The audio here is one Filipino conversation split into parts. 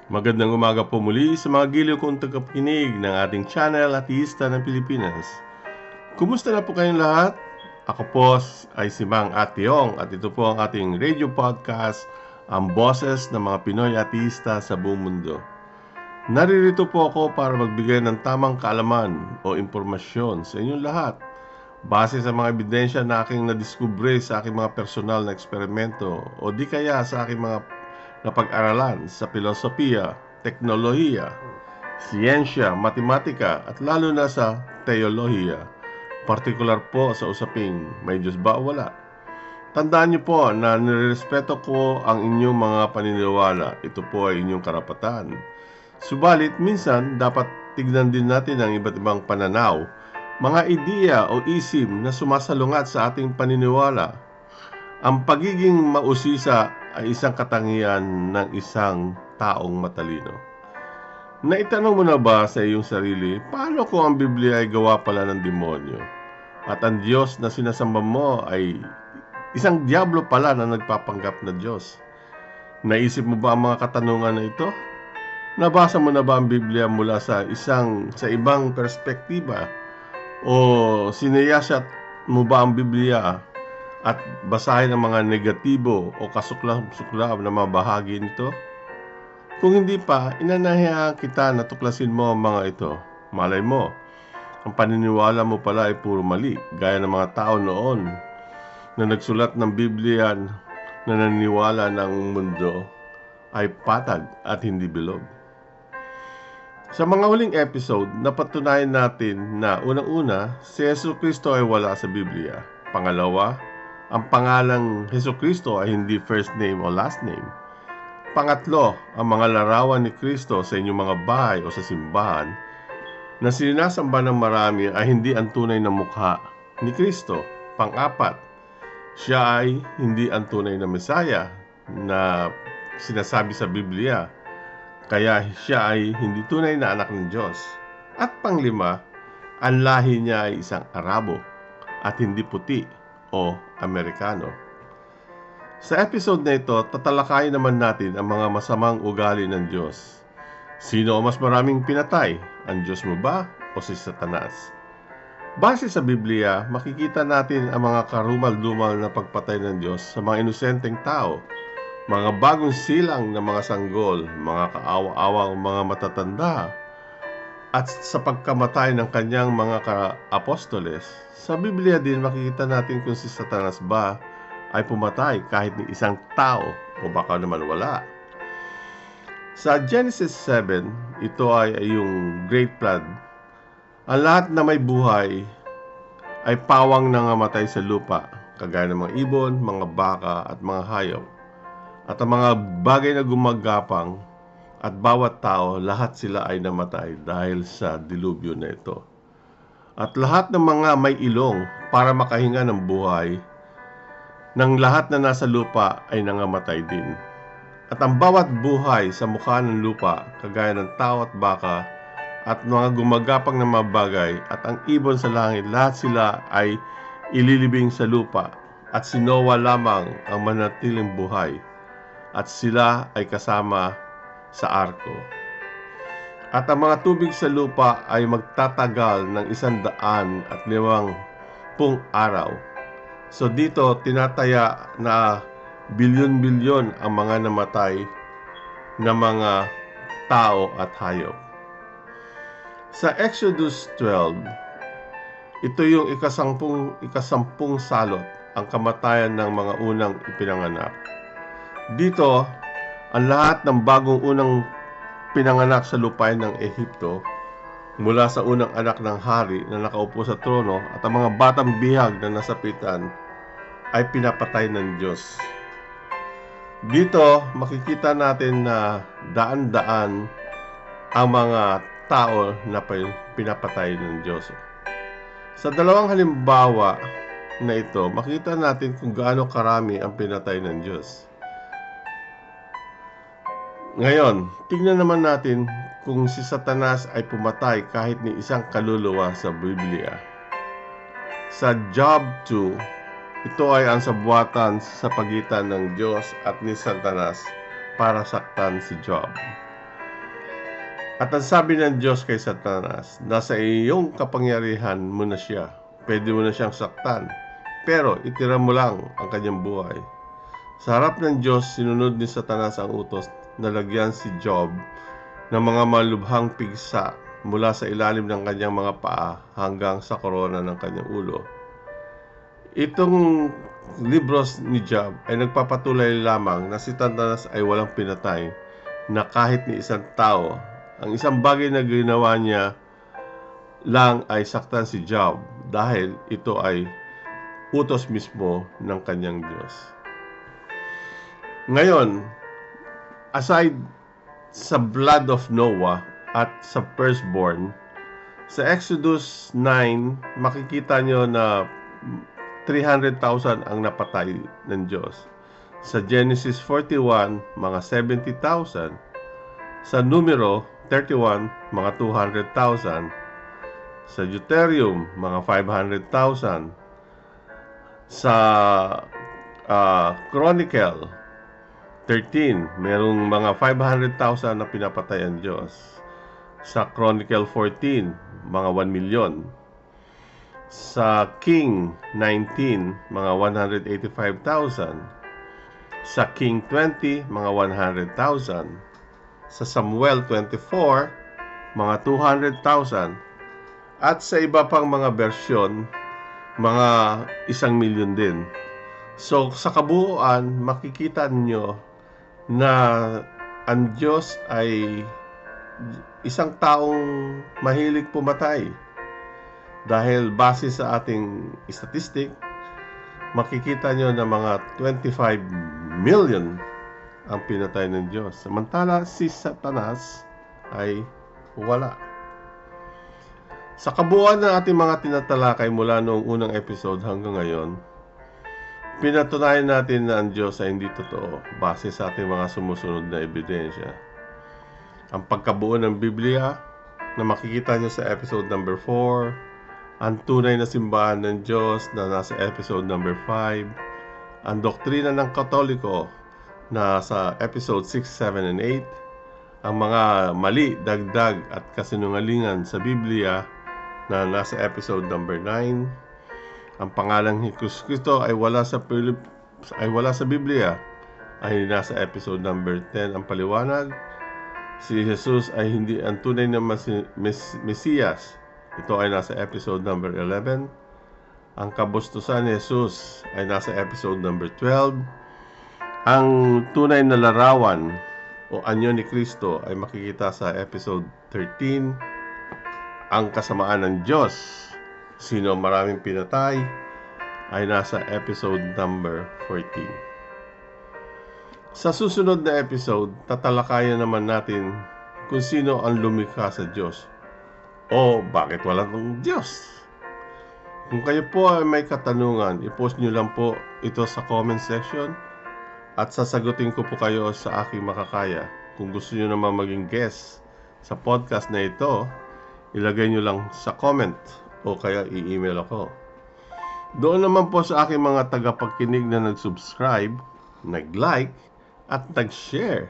Magandang umaga po muli sa mga giliw kong tagapakinig ng ating channel Ateista ng Pilipinas. Kumusta na po kayong lahat? Ako po ay si Mang Ationg at ito po ang ating radio podcast, ang boses ng mga Pinoy ateista sa buong mundo. Naririto po ako para magbigay ng tamang kaalaman o impormasyon sa inyong lahat base sa mga ebidensya na aking nadiskubre sa aking mga personal na eksperimento o di kaya sa aking mga napag-aralan sa filosofiya, teknolohiya, siyensya, matematika at lalo na sa teolohiya. Partikular po sa usaping may Diyos ba o wala. Tandaan niyo po na nirespeto ko ang inyong mga paniniwala. Ito po ay inyong karapatan. Subalit, minsan dapat tignan din natin ang iba't ibang pananaw, mga ideya o isim na sumasalungat sa ating paniniwala. Ang pagiging mausisa ay isang katangian ng isang taong matalino. Naitanong mo na ba sa iyong sarili, paano kung ang Biblia ay gawa pala ng demonyo? At ang Diyos na sinasamba mo ay isang diablo pala na nagpapanggap na Diyos. Naisip mo ba ang mga katanungan na ito? Nabasa mo na ba ang Biblia mula sa ibang perspektiba? O siniyasat mo ba ang Biblia at basahin ang mga negatibo o kasuklap-suklap na mga bahagi nito? Kung hindi pa, inanahiyaan kita na tuklasin mo ang mga ito. Malay mo, ang paniniwala mo pala ay puro mali, gaya ng mga tao noon na nagsulat ng Biblia na naniniwala na ang mundo ay patag at hindi bilog. Sa mga huling episode, napatunayan natin na unang-una, si Jesucristo ay wala sa Biblia. Pangalawa, ang pangalang Jesucristo ay hindi first name o last name. Pangatlo, ang mga larawan ni Kristo sa inyong mga bahay o sa simbahan na sinasamba ng marami ay hindi ang tunay na mukha ni Kristo. Pang-apat, siya ay hindi ang tunay na Mesaya na sinasabi sa Biblia. Kaya siya ay hindi tunay na anak ng Diyos. At panglima, ang lahi niya ay isang Arabo at hindi puti o Amerikano. Sa episode na ito, tatalakayin naman natin ang mga masamang ugali ng Diyos. Sino ang mas maraming pinatay? Ang Diyos mo ba o si Satanas? Base sa Biblia, makikita natin ang mga karumal-dumal na pagpatay ng Diyos sa mga inosenteng tao, mga bagong silang na mga sanggol, mga kaawa-awang mga matatanda, at sa pagkamatay ng kanyang mga ka-apostoles. Sa Biblia din makikita natin kung si Satanas ba ay pumatay kahit ni isang tao o baka naman wala. Sa Genesis 7, ito ay yung Great Flood. Ang lahat na may buhay ay pawang nangamatay sa lupa, kagaya ng mga ibon, mga baka at mga hayop. At ang mga bagay na gumagapang at bawat tao, lahat sila ay namatay dahil sa dilubyo na ito. At lahat ng mga may ilong para makahinga ng buhay, ng lahat na nasa lupa ay nangamatay din. At ang bawat buhay sa mukha ng lupa, kagaya ng tao at baka, at mga gumagapang na mga bagay, at ang ibon sa langit, lahat sila ay ililibing sa lupa, at si Noah lamang ang manatiling buhay. At sila ay kasama sa arko. At ang mga tubig sa lupa ay magtatagal ng 150 araw. So dito, tinataya na bilyon-bilyon ang mga namatay na mga tao at hayop. Sa Exodus 12, ito yung ikasampung salot, ang kamatayan ng mga unang ipinanganak. Dito, ang lahat ng bagong unang pinanganak sa lupain ng Ehipto, mula sa unang anak ng hari na nakaupo sa trono at ang mga batang bihag na nasapitan, ay pinapatay ng Diyos. Dito, makikita natin na daan-daan ang mga tao na pinapatay ng Diyos. Sa dalawang halimbawa na ito, makikita natin kung gaano karami ang pinatay ng Diyos. Ngayon, tingnan naman natin kung si Satanas ay pumatay kahit ni isang kaluluwa sa Biblia. Sa Job 2, ito ay ang sabuatan sa pagitan ng Diyos at ni Satanas para saktan si Job. At ang sabi ng Diyos kay Satanas, nasa iyong kapangyarihan mo na siya. Pwede mo na siyang saktan. Pero itira mo lang ang kanyang buhay. Sa harap ng Diyos, sinunod ni Satanas ang utos na lagyan si Job ng mga malubhang pigsa mula sa ilalim ng kanyang mga paa hanggang sa korona ng kanyang ulo. Itong libros ni Job ay nagpapatuloy lamang na si Satanas ay walang pinatay na kahit ni isang tao. Ang isang bagay na ginawa niya lang ay saktan si Job dahil ito ay utos mismo ng kanyang Diyos. Ngayon, aside sa blood of Noah at sa firstborn, sa Exodus 9, makikita nyo na 300,000 ang napatay ng Diyos. Sa Genesis 41, mga 70,000. Sa Numero 31, mga 200,000. Sa Deuterium, mga 500,000. Sa Chronicle 13, merong mga 500,000 na pinapatay ang Diyos. Sa Chronicle 14, mga 1 million. Sa King 19, mga 185,000. Sa King 20, mga 100,000. Sa Samuel 24, mga 200,000. At sa iba pang mga bersyon, mga 1,000,000 din. So sa kabuuan, makikita niyo na ang Diyos ay isang taong mahilig pumatay. Dahil base sa ating statistic, makikita nyo na mga 25 million ang pinatay ng Diyos. Samantala si Satanas ay wala. Sa kabuuan ng ating mga tinatalakay mula noong unang episode hanggang ngayon, pinatunayan natin na ang Diyos ay hindi totoo base sa ating mga sumusunod na ebidensya. Ang pagkabuo ng Biblia na makikita nyo sa episode number 4, ang tunay na simbahan ng Diyos na nasa episode number 5, ang doktrina ng Katoliko na sa episode 6, 7, and 8, ang mga mali, dagdag at kasinungalingan sa Biblia na nasa episode number 9, ang pangalang Jesucristo ay wala sa Biblia ay nasa episode number 10, ang paliwanag. Si Jesus ay hindi ang tunay na Mesiyas. Ito ay nasa episode number 11. Ang kabustusan ni Jesus ay nasa episode number 12. Ang tunay na larawan o anyo ni Kristo ay makikita sa episode 13. Ang kasamaan ng Diyos, sino maraming pinatay, ay nasa episode number 14. Sa susunod na episode, tatalakayan naman natin kung sino ang lumikha sa Diyos o bakit walang Diyos. Kung kayo po ay may katanungan, i-post nyo lang po ito sa comment section at sasagutin ko po kayo sa aking makakaya. Kung gusto nyo naman maging guest sa podcast na ito, ilagay nyo lang sa comment o kaya i-email ako. Doon naman po sa aking mga tagapagkinig na nag-subscribe, nag-like, at nag-share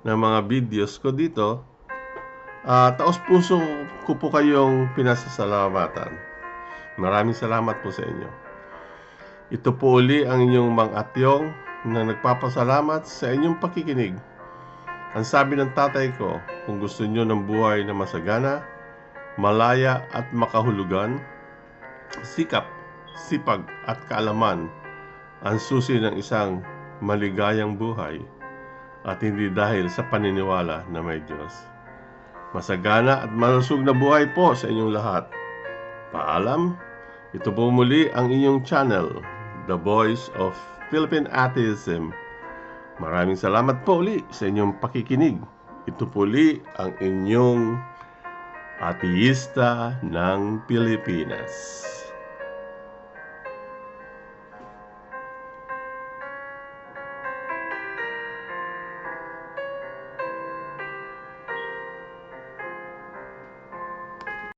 ng mga videos ko dito, taos puso ko po kayong pinasasalamatan. Maraming salamat po sa inyo. Ito po uli ang inyong Mang Atyong na nagpapasalamat sa inyong pakikinig. Ang sabi ng tatay ko, kung gusto nyo ng buhay na masagana, malaya at makahulugan, sikap, sipag at kaalaman ang susi ng isang maligayang buhay at hindi dahil sa paniniwala na may Diyos. Masagana at malusog na buhay po sa inyong lahat. Paalam, ito po muli ang inyong channel, The Voice of Philippine Atheism. Maraming salamat po uli sa inyong pakikinig. Ito po uli ang inyong ateista ng Pilipinas.